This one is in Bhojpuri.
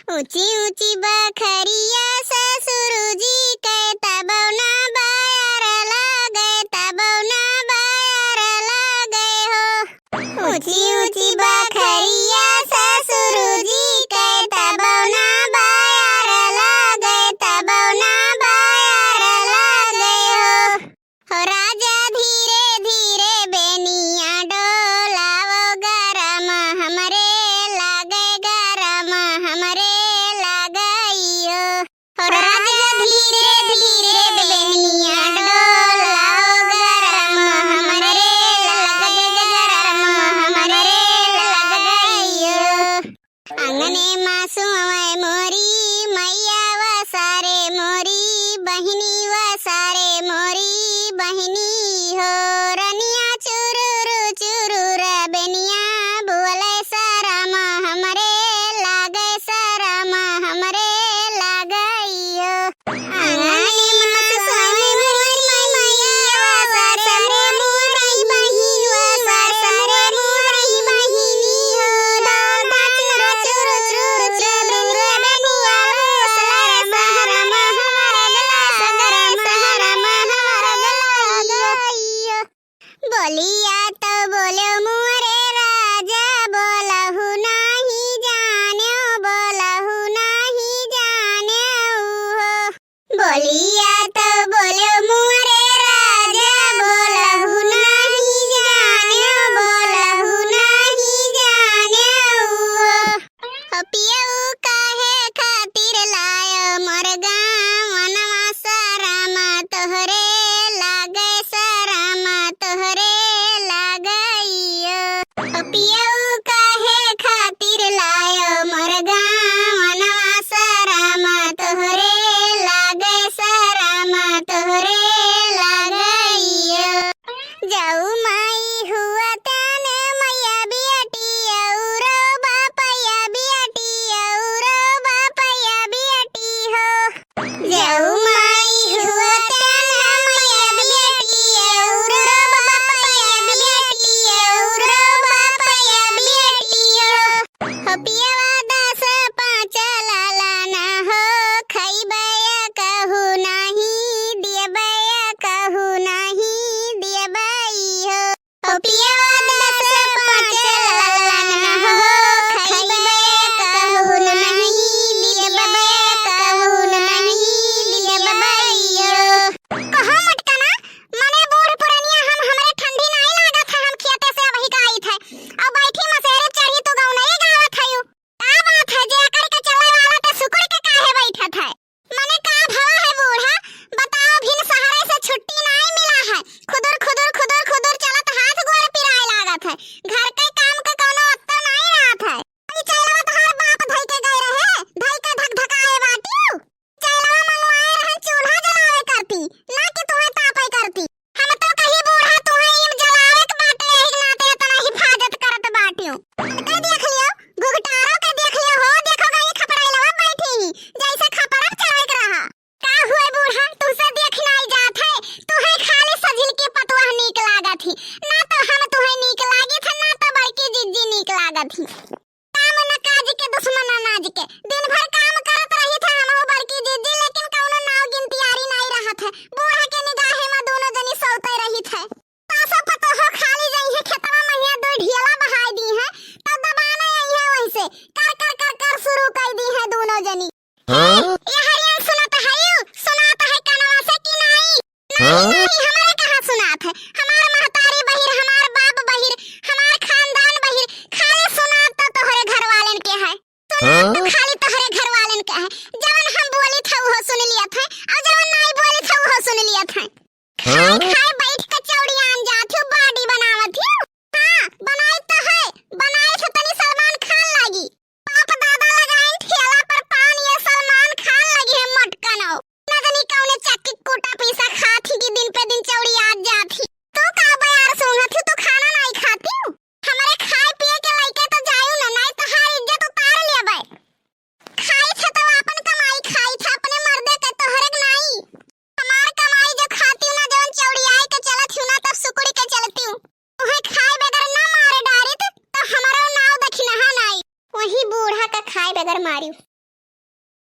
ऊंची ऊंची बखरिया ससुरुजी के तबौना बायर लागे तबौना बायर लागे हो। ऊंची ऊंची बखरिया ससुरुजी के तबौना बायर लागे तबौना बायर लागे हो। राजा धीरे धीरे बेनिया डोलावो गरम हमरे लागे गरम हमरे लागइयो। राजा धीरे धीरे बेनिया डोलावो गरम हमरे लागे गरम हमरे लागइयो। अंगने मासूमय मोरी मैया वसारे मोरी बहिनी वसारे मोरी बहिनी हो। रनिया चुरुरु चुरुर बेनिया बोले सरम हमरे लागे सरम हमरे लागइयो। अंगने मासूमय मोरी मैया वसारे मोरी बहिनी वसारे मोरी बहिनी हो। दादा चुरु चुरु चुरु चुरु बेनिया सरम सरम हमरे सगरम सरम हमरे लागइयो। बोलिया तो बोलो मोरे राजा बोलहु नाही जान्यो बोलहु नाही जान्यो हो। बोलिया तो बोलो मोरे राजा बोलहु नाही जान्यो बोलहु नाही जान्यो हो। पियऊ काहे खातिर लायो मोर गावनवा सरम तोहरे लागे सरम तोहरे लागइयो। पियऊ काहे खातिर लायो मोर गावनवा सरम तोहरे लागे सरम तोहरे लागइयो। जाऊ माई हुआ तने मैया बियाटिया उरो बापया बियाटिया उरो बापया बियाटी हो। जाऊ माई हुआ तने मैया बियाटिया उरो बापया बियाटिया उरो बापया बियाटी हो। पियवा 10 5 लाला ना हो खइबया कहू नाही दियबया कहू नाही दियबई हो। पियवा 10 5 लाला ना हो खइबया कहू नाही दियबया कहू नाही दियबई हो। कहो मटकना मने बूढ़ पुरनिया हमरे ठंडी नहीं लागत है। हम खेते से वही का आई थे और बैठी मसेरे चढ़ी तो गाँव नहीं गावत है। का बात है जे अकड़ के चले वाला तो सुकुड़ के काहे बैठत है। मने का भवा है बूढ़ा बताओ भिन सहारे से छुट्टी नहीं मिला है। खुदुर खुदुर खुदुर खुदुर चलत हाथ गोड़ पिराए लागत है। घर के काम का कोनो अत्ता नहीं रहत है। ई चलवा तोहार बाप धई के गए रहे धई के धक धकाए बाटियो। चलवा मंगवाए रहे चूल्हा जलावे करती ना कि तोहे तापे करती। हम तो कही बूढ़ा तोहे इम जलावे के बाटे एही नाते इतना हिफाजत करत बाटियो। के देख लियो घुघटारो के देख लियो हो देखो गई खपड़ाइलवा बैठी जैसे खपरक चढ़े के रहा। का हुए बूढ़ा तुमसे देख नहीं जात है। तोहे खाली सजिल के पतवा नीक लागत ही ना तो हम तोहे नीक लागी थे ना तो बड़की जिज्जी नीक लागत ही। काम न काज के दुश्मन अनाज के दिन भर काम करत रही थे हम बड़की जिज्जी लेकिन कौनो नाव गिनती यारी नहीं रहत है। बूढ़ा के निगाहे में दोनों जनी सौते रही थे। तासा पतो हो खाली जई है खेतवा में यहाँ 2 ढियला बहाई दी है तो दबाने आई है वहीं से कर शुरू कर दी है दोनों जनी। ये हरियन सुनात है कानवा से कि नहीं? नहीं हमारे कहाँ सुनात है। हमार महतारी बहिर हमार बाप बहिर हमार खानदान बहिर खाली सुनात तो तोहरे घर वालन के है। सुनात तो खाली तोहरे घर वालन के है। जवन हम बोली था वो सुन लिया था और जवन नहीं बोली था वो सुन लिया था। खाए खाए बैठ के चौड़ियान जात हो बॉडी बनावत हो। हां बनाई तो है बनाई तो तनी सलमान खान लागी। बाप दादा लगाइन ठेला पर पान ये सलमान खान लगी है मटकनो। ना जानी कौने चक्की कोटा पैसा खाती की दिन पे दिन चौड़ी आज जाती। तू का बयार सुनत तू खाना नहीं खाती हूं। हमारे खाए पिए के लइके तो जायू ना नहीं तो हार इज्जत उतार लेबे। खाई थे तो अपन कमाई खाई थे अपने मर्दे के तोहरे नहीं। हमार कमाई जो खाती हूं ना जवन चौड़ी आई के चलत हूं ना तब सुकुड़ी के चलती हूं। तुहे खाए बगैर ना मारे डारित तो हमारा नाव दखिना नहीं। वही बूढ़ा का खाए बगैर मारी।